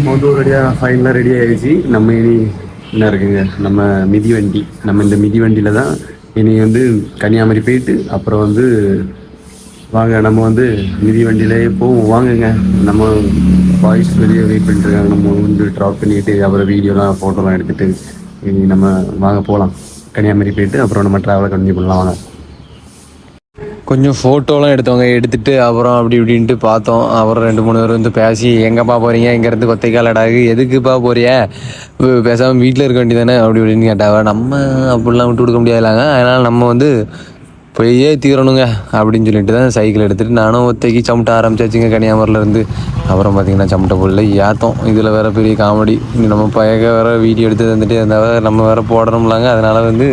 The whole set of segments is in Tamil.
மொதல் ரெடியாக ஃபைனலாக ரெடி ஆகிடுச்சு. நம்ம இனி என்ன இருக்குங்க, நம்ம மிதிவண்டி. நம்ம இந்த மிதிவண்டியில் தான் இனி வந்து கன்னியாகுமரி போயிட்டு அப்புறம் வந்து வாங்க நம்ம வந்து மிதிவண்டியிலே போவோம். வாங்குங்க, நம்ம பாய்ஸ் வெளியே வெயிட் பண்ணிட்டுருக்காங்க. நம்ம வந்து ட்ராப் பண்ணிக்கிட்டு அப்புறம் வீடியோலாம் ஃபோட்டோலாம் எடுத்துகிட்டு இனி நம்ம வாங்க போகலாம். கன்னியாகுமரி போயிட்டு அப்புறம் நம்ம ட்ராவலை கண்டினியூ பண்ணலாம் வாங்க. கொஞ்சம் ஃபோட்டோலாம் எடுத்தவங்க எடுத்துகிட்டு அப்புறம் அப்படி இப்படின்ட்டு பார்த்தோம். அப்புறம் 2-3 பேர் வந்து பேசி எங்கேப்பா போகிறீங்க, இங்கேருந்து கொத்தைக்காலடாகு எதுக்குப்பா போறிய, பேசாமல் வீட்டில் இருக்க வேண்டியதானே அப்படி இப்படின்னு கேட்டாவ. நம்ம அப்படிலாம் விட்டு கொடுக்க முடியாதுலாங்க. அதனால் நம்ம வந்து போயே தீரணுங்க அப்படின்னு சொல்லிட்டு தான் சைக்கிள் எடுத்துகிட்டு நானும் ஒத்தைக்கு சமட்ட ஆரம்பிச்சாச்சுங்க கன்னியாகுமரியிலேருந்து. அப்புறம் பார்த்திங்கன்னா சமட்டை பொருள் ஏற்றோம். இதில் வேறு பெரிய காமெடி, நம்ம பையக வேறு வீடியோ எடுத்து வந்துட்டு இருந்தால் நம்ம வேறு போடணும்லாங்க. அதனால் வந்து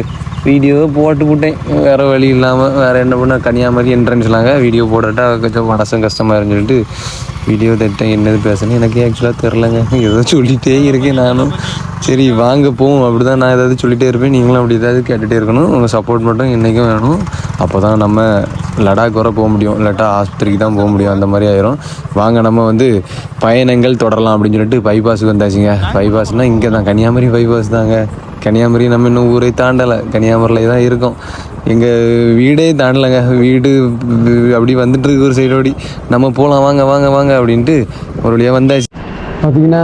வீடியோ போட்டு விட்டேன், வேறு வழி இல்லாமல். வேறு என்ன பண்ண, கன்னியாகுமரி என்ட்ரன்ஸ்லாங்க வீடியோ போட்டுட்டா கொஞ்சம் மனசும் கஷ்டமாக இருந்துட்டு வீடியோ தட்டேன். என்னது பேசுனேன் எனக்கு ஆக்சுவலாக தெரிலங்க, ஏதோ சொல்லிகிட்டே இருக்கேன் நானும். சரி வாங்க போவோம், அப்படி தான் நான் ஏதாவது சொல்லிகிட்டே இருப்பேன், நீங்களும் அப்படி ஏதாவது கேட்டுகிட்டே இருக்கணும். உங்கள் சப்போர்ட் மட்டும் என்றைக்கும் வேணும். அப்போ தான் நம்ம லடாக் வர போக முடியும், இல்லாட்டா ஆஸ்பத்திரிக்கு தான் போக முடியும், அந்த மாதிரி ஆயிரும். வாங்க நம்ம வந்து பயணங்கள் தொடரலாம் அப்படின்னு சொல்லிட்டு பைபாஸுக்கு வந்தாச்சுங்க. பைபாஸ்னால் இங்கே தான், கன்னியாகுமரி பைபாஸ் தாங்க. கன்னியாகுமரி நம்ம இன்னும் ஊரே தாண்டலை, கன்னியாகுமரியில் தான் இருக்கோம். எங்கள் வீடே தாண்டலைங்க. வீடு அப்படி வந்துட்டு இருக்கு ஒரு சைடோடி. நம்ம போகலாம் வாங்க வாங்க வாங்க அப்படின்ட்டு ஒரு வழியாக வந்தாச்சு. பார்த்திங்கன்னா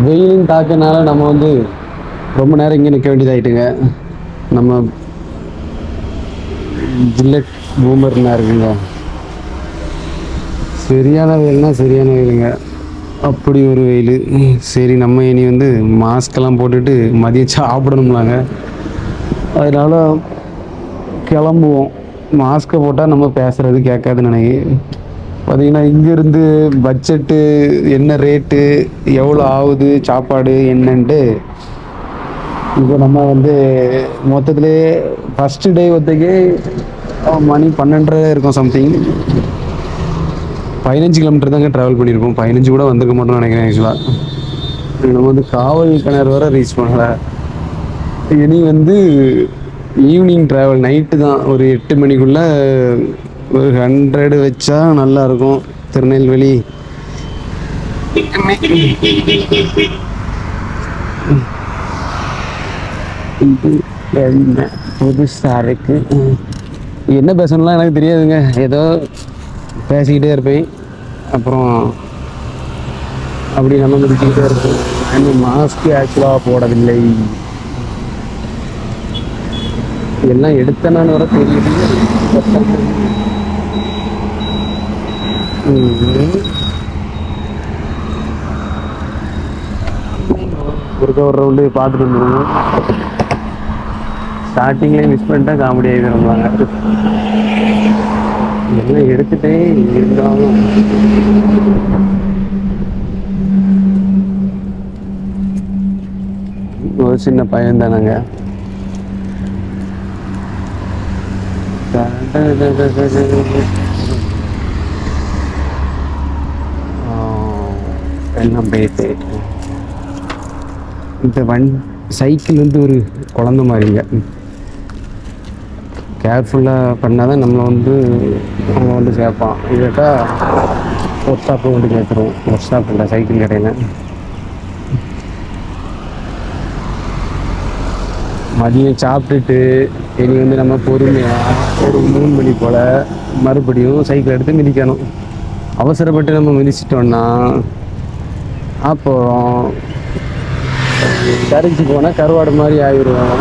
வெயிலின் தாக்கனால நம்ம வந்து ரொம்ப நேரம் இங்கே நிற்க வேண்டியதாகிட்டுங்க. நம்ம ஜில்லட் பூமர்னா இருக்குங்க, சரியான வெயில்னா சரியான வெயிலுங்க, அப்படி ஒரு வெயில். சரி நம்ம இனி வந்து மாஸ்கெல்லாம் போட்டுட்டு மதியம் சாப்பிடணும்லாங்க, அதனால் கிளம்புவோம். மாஸ்கை போட்டால் நம்ம பேசுகிறது கேட்காதுன்னு நினைக்கிறேன். பார்த்திங்கன்னா இங்கேருந்து பட்ஜெட்டு என்ன ரேட்டு எவ்வளோ ஆகுது சாப்பாடு என்னன்ட்டு இப்போ நம்ம வந்து மொத்தத்திலே ஃபஸ்ட்டு டே ஒருத்தக்கே மணி 12:30 இருக்கும் சம்திங். 15 கிலோமீட்டர் தாங்க ட்ராவல் பண்ணியிருப்போம், 15 கூட வந்திருக்க மாட்டோம்னு நினைக்கிறேன். ஆக்சுவலாக நம்ம வந்து காவல் கிணறு வர ரீச் பண்ணலை. இனி வந்து ஈவினிங் ட்ராவல், நைட்டு தான், ஒரு 8 மணிக்குள்ளே ஒரு 100 வச்சா நல்லாயிருக்கும். திருநெல்வேலி என்ன புதுசாக இருக்கு, என்ன பேசணும்லாம் எனக்கு தெரியாதுங்க, ஏதோ பேசிக்கிட்டே இருப்பேன். அப்புறம் அப்படி நம்ம முடிச்சுக்கிட்டே இருப்போம். இன்னும் மாஸ்க்கு ஆக்சுவலாக போடவில்லை, எல்லாம் எடுத்தனான்னு வர தெரியுது. ஒரு ரவுண்டு பார்த்துட்டு வந்துடுவோம். ஸ்டார்டிங்லேயே மிஸ் பண்ணிட்டா காமெடி ஆகிடுவாங்க. எல்லாம் எடுத்துட்டே இருந்தாலும் ஒரு சின்ன பையன் தானாங்க. எல்லாம் போயிட்டு இந்த சைக்கிள் வந்து ஒரு குழந்த மாதிரிங்க, கேர்ஃபுல்லாக பண்ணால் தான் நம்மளை வந்து அவங்க வந்து சேர்ப்பான். இல்லாட்டா ஒர்க் ஷாப்பில் வந்து கேட்குறோம். ஒர்க் ஷாப் இல்லை, சைக்கிள் கடையில். மதியம் சாப்பிட்டுட்டு இனி வந்து நம்ம பொறுமையாக ஒரு 3 மணி போல் மறுபடியும் சைக்கிள் எடுத்து மிதிக்கணும். அவசரப்பட்டு நம்ம மிதிச்சிட்டோன்னா அப்புறம் கரைச்சி போனால் கருவாடு மாதிரி ஆயிடும்.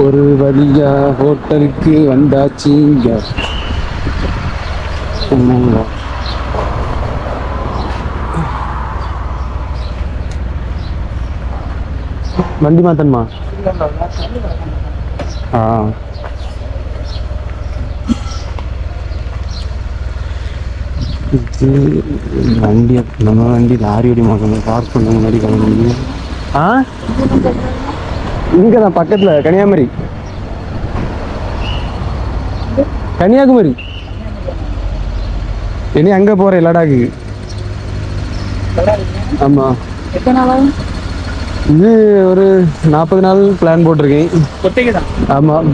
ஒரு வழியா ஹோட்டலுக்கு வந்தாச்சு. வண்டி மாத்தணுமா? வண்டி நம்ம வண்டி லாரி மாற்றணும், பார்க் பண்ண முன்னாடி கிளம்பி. இங்கே தான் பக்கத்தில் கன்னியாகுமரி. இனி அங்கே போகிறேன் லடாக்கு. ஆமாம், இது ஒரு 40 நாள் பிளான் போட்டிருக்கேன். ஆமாம்,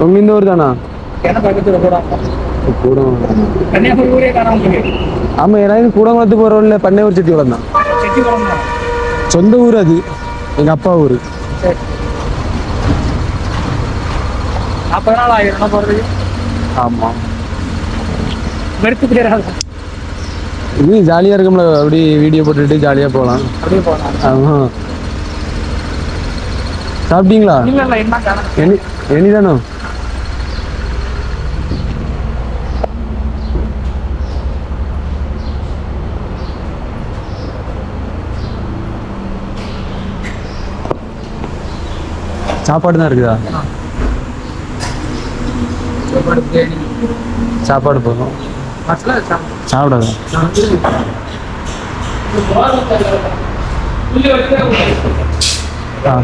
உங்க இந்த ஊர் தானா? கூட கன்னியாகுமரி ஊரே காணாம போயிருக்கு. ஆமாம், எனக்கு கூடங்குளத்து போகிற உள்ள பண்ணையூர் செட்டிக்குளம் தான். செட்டிக்குளம் தான். சொந்த ஊர் அது, எங்கள் அப்பா ஊர். சரி, 40 நாள் ஆயிரம் போகிறதுக்கு. ஆமாம், வெறுத்துக்கிட்டே இருக்காது. இது ஜாலியாக இருக்கும்ல, அப்படி வீடியோ போட்டுட்டு ஜாலியாக போகலாம். அப்படியே போகலாம். ஆமாம். சாப்பிட்டீங்களா? இல்லை இல்லை, என்ன காரணம்? எனிதானோ? சாப்பாடு தான் இருக்குதா? சாப்பாடு பிரியாணி சாப்பாடு போதும், மசாலா சாப்பிடாத. ஆ,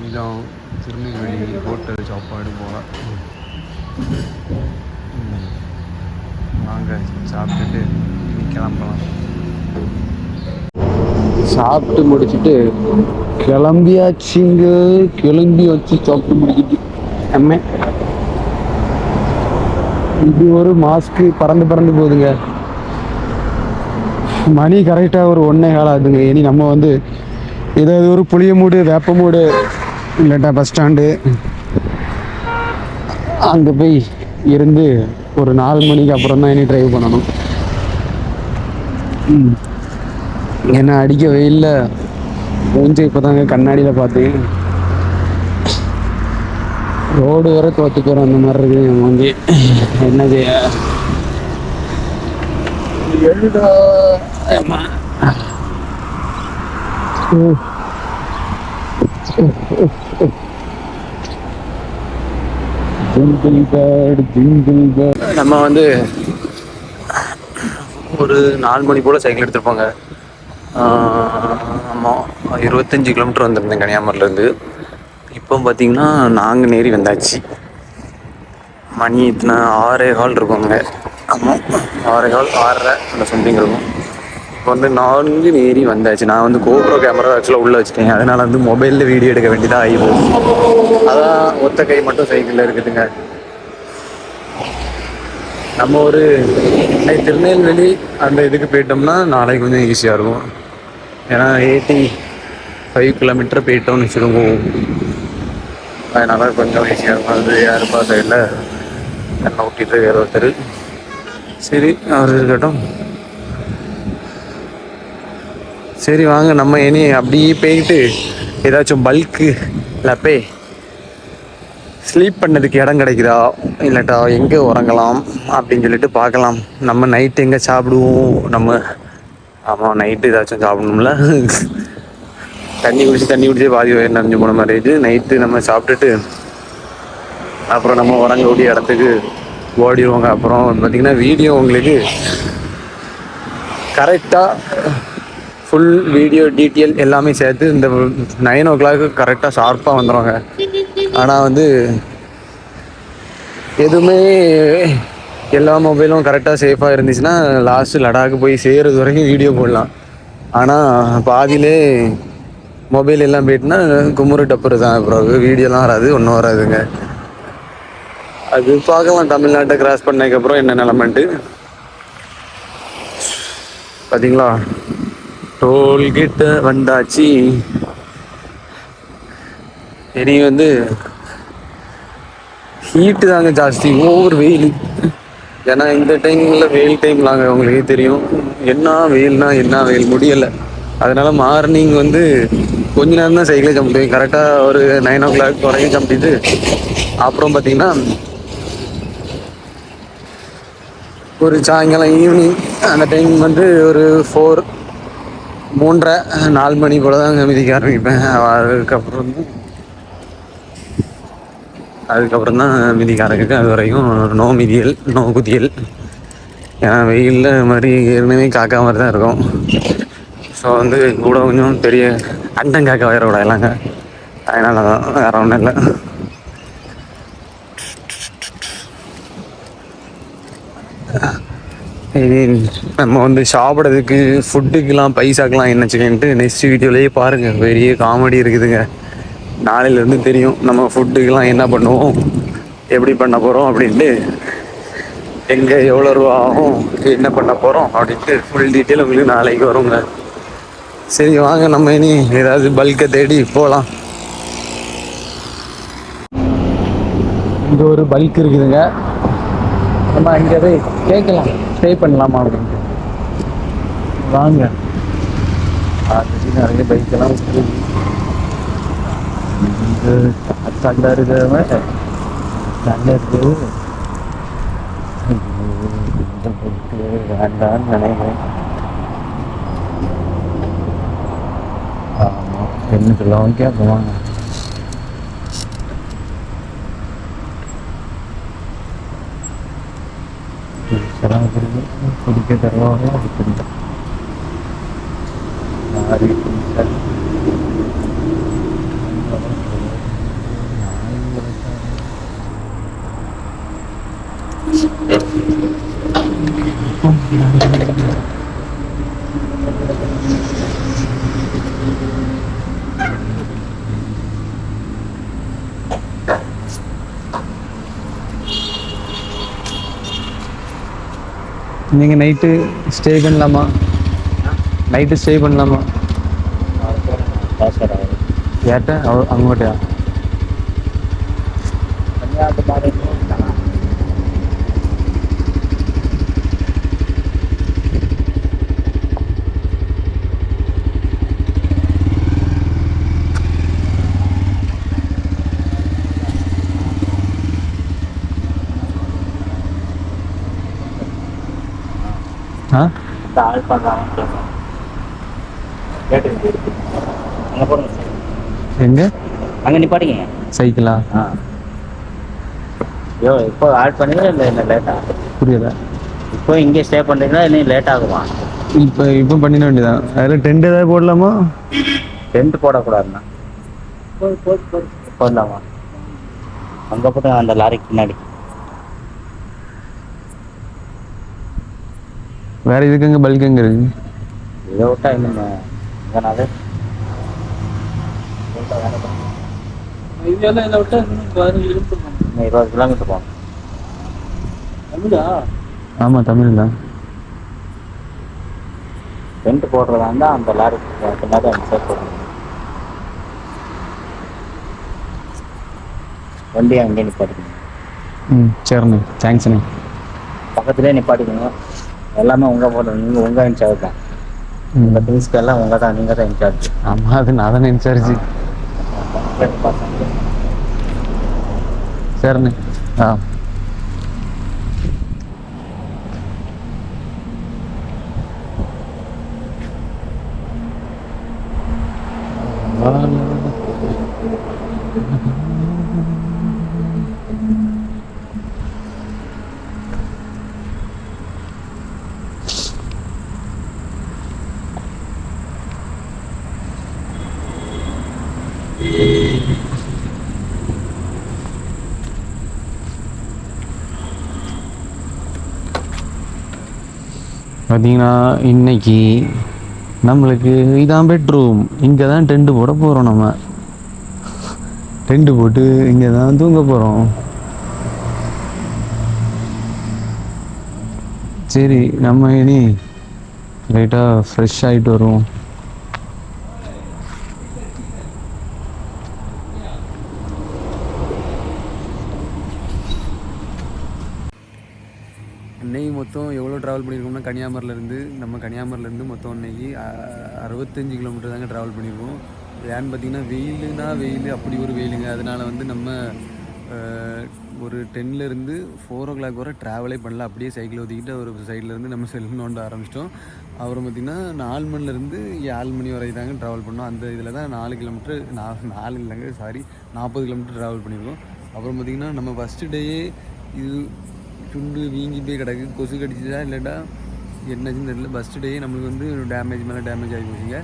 இதான் திருநெல்வேலி ஹோட்டல் சாப்பாடு போல. வாங்க சாப்பிட்டுட்டு கிளம்பலாம். சாப்பிட்டு முடிச்சுட்டு கிளம்பியாச்சுங்க. கிளம்பி வச்சு சாப்பிட்டு முடிச்சுட்டு அம்மே இது ஒரு மாஸ்க்கு பறந்து பறந்து போகுதுங்க. மணி கரெக்டாக ஒரு 1:15 ஆகுதுங்க. இனி நம்ம வந்து ஏதாவது ஒரு புளியமூடு, வேப்பமூடு, இல்லாட்டா பஸ் ஸ்டாண்டு அங்கே போய் இருந்து ஒரு 4 மணிக்கு அப்புறம் தான் இனி ட்ரைவ் பண்ணணும். ஏன்னா அடிக்க வெயில்ல மூஞ்சி இப்போதாங்க கண்ணாடியில் பார்த்தேன். ரோடு வர தோத்து போகிறோம் அந்த மாதிரி இருக்குது என் மூஞ்சி. என்ன செய்ய? எழுடா அம்மா. நம்ம வந்து ஒரு 4 மணி போல் சைக்கிள் எடுத்துருப்பாங்க. ஆமாம், 25 கிலோமீட்டர் வந்திருந்தேன் கன்னியாகுமரியிலேருந்து. இப்போ பார்த்தீங்கன்னா நாங்கள் நேரி வந்தாச்சு. மணி இத்தனை 6:15 இருக்குங்க. ஆமாம், 6:15 6:30 அந்த சம்திங் இருக்கும். இப்போ வந்து 4 நேரி வந்தாச்சு. நான் வந்து கோப்ரோ கேமரா ஆக்சுவலாக உள்ளே வச்சுட்டேன். அதனால் வந்து மொபைலில் வீடியோ எடுக்க வேண்டியதாக ஆகிப்போம். அதான் ஒத்த கை மட்டும் சைக்கிளில் இருக்குதுங்க. நம்ம ஒரு திருநெல்வேலி அந்த இதுக்கு போயிட்டோம்னா நாளைக்கு கொஞ்சம் ஈஸியாக இருக்கும். ஏன்னா 85 கிலோமீட்டர் போயிட்டோம்னு வச்சுக்கோங்க. அதனால் கொஞ்சம் ஈஸியாக இருக்கும். அது யாருப்பா சைடில் என்ன ஊட்டிட்டு வேறு ஒருத்தர். சரி, அவர் இருக்கட்டும். சரி வாங்க, நம்ம இனி அப்படியே போயிட்டு ஏதாச்சும் பல்க்கு லப்பே ஸ்லீப் பண்ணதுக்கு இடம் கிடைக்குதா, இல்லாட்டா எங்கே உறங்கலாம் அப்படின்னு சொல்லிட்டு பார்க்கலாம். நம்ம நைட்டு எங்கே சாப்பிடுவோம்? நம்ம ஆமாம், நைட்டு ஏதாச்சும் சாப்பிடணும்ல. தண்ணி குடிச்சு பாதி வயிறு நிறைஞ்சு போன மாதிரி ஆயிடுச்சு. நைட்டு நம்ம சாப்பிட்டுட்டு அப்புறம் நம்ம உறங்கக்கூடிய இடத்துக்கு ஓடிடுவோங்க. அப்புறம் பார்த்திங்கன்னா வீடியோ உங்களுக்கு கரெக்டாக ஃபுல் வீடியோ டீட்டெயில் எல்லாமே சேர்த்து இந்த 9 o'clock கரெக்டாக ஷார்ப்பாக வந்துடுவாங்க. ஆனால் வந்து எதுவுமே எல்லா மொபைலும் கரெக்டாக சேஃபாக இருந்துச்சுன்னா லாஸ்ட்டு லடாக்கு போய் சேர்றது வரைக்கும் வீடியோ போடலாம். ஆனால் பாதியிலே மொபைல் எல்லாம் போயிட்டுனா குமுறு டப்புரு தான். அப்புறம் வீடியோலாம் வராது, ஒன்றும் வராதுங்க. அது பார்க்கலாம் தமிழ்நாட்டை கிராஸ் பண்ணதுக்கப்புறம் என்ன நிலமன்ட்டு. பார்த்தீங்களா, டோல்கேட்ட வந்தாச்சு. இனி வந்து ஹீட்டு தாங்க ஜாஸ்தி, ஓவர் வெயில். ஏன்னா இந்த டைமில் வெயில் டைம்லாங்க உங்களுக்கே தெரியும். என்ன வெயில்னா என்ன வெயில் முடியலை. அதனால மார்னிங் வந்து கொஞ்ச நேரம் தான் சைக்கிளே ஜம்ப் முடியும். கரெக்டாக ஒரு 9 o'clock வரைக்கும் ஜம்பிட்டு அப்புறம் பார்த்தீங்கன்னா ஒரு சாயங்காலம் ஈவினிங் அந்த டைம் வந்து ஒரு 4 3:30 4 மணி போல தான் மிதிக்க ஆரம்பிப்பேன். அதுக்கப்புறம் தான் மிதிக்க ஆரம்பிப்பேன். அது வரைக்கும் நோ மிதியல், நோ குதியல். ஏன்னா வெயிலில் மாதிரி ஏற்கனவே காக்கா மாதிரி தான் இருக்கும். ஸோ வந்து கூட கொஞ்சம் பெரிய அண்டங்காக்கா வயிற விடாங்களாங்க. அதனால தான், வேறு ஒன்றும் இல்லை. நம்ம வந்து சாப்பிட்றதுக்கு ஃபுட்டுக்கெலாம் பைசாக்கெலாம் என்னச்சுக்கன்ட்டு நெக்ஸ்ட் வீடியோலேயே பாருங்கள். பெரிய காமெடி இருக்குதுங்க. நாளையிலேருந்து தெரியும் நம்ம ஃபுட்டுக்கெல்லாம் என்ன பண்ணுவோம், எப்படி பண்ண போகிறோம் அப்படின்ட்டு, எங்கே எவ்வளோ ரூபா ஆகும், என்ன பண்ண போகிறோம் அப்படின்ட்டு ஃபுல் டீட்டெயில் உங்களுக்கு நாளைக்கு வருங்க. சரி வாங்க நம்ம இனி ஏதாவது பல்கை தேடி போகலாம். இங்கே ஒரு பல்க் இருக்குதுங்க, நம்ம அங்கே போய் கேட்கலாம் ஸ்டே பண்ணலாமா அப்படின்ட்டு. வாங்க. ஆல்ரெடி நிறைய பைக்கெல்லாம் இருக்குது. சண்டை இருக்கிறவன் சண்டை இருக்குது. இந்த பைக்கு வேண்டான்னு நினைக்கிறேன். ஆமாம், என்ன சொல்லவும் கேட்போம். குடிக்க தருவாங்க. நீங்கள் நைட்டு ஸ்டே பண்ணலாமா? நைட்டு ஸ்டே பண்ணலாமா? ஏட்ட அங்கோட்டையா? ஆ எங்க அங்கே நிப்பாட்டிங்க சைக்கிளா? ஐயோ இப்போ ஆட் பண்ணுறீங்களா இல்லை என்ன லேட்டாக? புரியல. இப்போ இங்கே ஸ்டே பண்ணுறீங்களா இல்லை லேட் ஆகுமா? இப்போ பண்ணிட வேண்டியதான். அதில் டென்ட் ஏதாவது போடலாமா? டென்ட் போடக்கூடாதுண்ணா. போடலாமா? அங்கே போட்டு அந்த லாரிக்கு பின்னாடி. வேற இதுக்கு எங்கே பல்க் எங்கே இருக்கு? இதை விட்டா இன்னும் எங்கனாவது இதெல்லாம் இதை விட்டா இன்னும் 20 கிலோமீட்டர் போகணும். தமிழா? ஆமாம் தமிழ் தான். டென்ட் போடுறதா இருந்தால் அந்த லாரிக்கு பின்னாடி அந்த சைட் போடணும். வண்டியை அங்கேயே நிப்பாட்டிக்கணும். சரிண்ணே, தேங்க்ஸ்ண்ணே. பக்கத்துலேயே நிப்பாட்டிக்கணும். எல்லாமே உங்கள் போட நீங்கள் உங்கள் இன்சார்ஜ் தான். உங்கள் திங்ஸ்க்கு எல்லாம் உங்கள் தான், நீங்கள் தான் இன்சார்ஜ். ஆமாம், அது நான் தானே இன்சார்ஜ். சரிண்ணே. ஆ பார்த்தீங்கன்னா இன்னைக்கு நம்மளுக்கு இதான் பெட்ரூம். இங்கே தான் டென்ட்டு போட போகிறோம். நம்ம டென்ட்டு போட்டு இங்கே தான் தூங்க போகிறோம். சரி, நம்ம இனி லைட்டாக ஃப்ரெஷ் ஆகிட்டு வருவோம். இன்னைக்கு மொத்தம் எவ்வளோ ட்ராவல் பண்ணியிருக்கோம்னா, கன்னியாகுமரியிலேருந்து மொத்தம் இன்னைக்கு 65 கிலோமீட்டர் தாங்க ட்ராவல் பண்ணியிருக்கோம். ஏன்னு பார்த்தீங்கன்னா வெயில் அப்படி ஒரு வெயிலுங்க. அதனால் வந்து நம்ம ஒரு 10லேருந்து 4 o'clock வரை ட்ராவலே பண்ணல. அப்படியே சைக்கிள் ஊற்றிக்கிட்டு ஒரு சைட்லேருந்து நம்ம செல் நோண்ட ஆரம்பிச்சிட்டோம். அப்புறம் பார்த்திங்கன்னா 4 மணிலேருந்து 7 மணி வரை தாங்க ட்ராவல் பண்ணோம். அந்த இதில் தான் 4 கிலோமீட்டர் 40 கிலோமீட்டர் ட்ராவல் பண்ணியிருக்கோம். அப்புறம் பார்த்திங்கன்னா நம்ம ஃபஸ்ட்டு டேயே இது சுண்டு வீங்கி போய் கிடக்கு. கொசு கடிச்சிதா இல்லாட்டா என்னச்சுன்னு தெரியல. ஃபஸ்ட்டு டேயே நம்மளுக்கு வந்து டேமேஜ் மேலே டேமேஜ் ஆகி போச்சுங்க.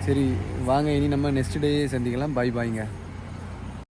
சரி வாங்க, இனி நம்ம நெக்ஸ்ட் டே சந்திக்கலாம். பாய் பாய்ங்க.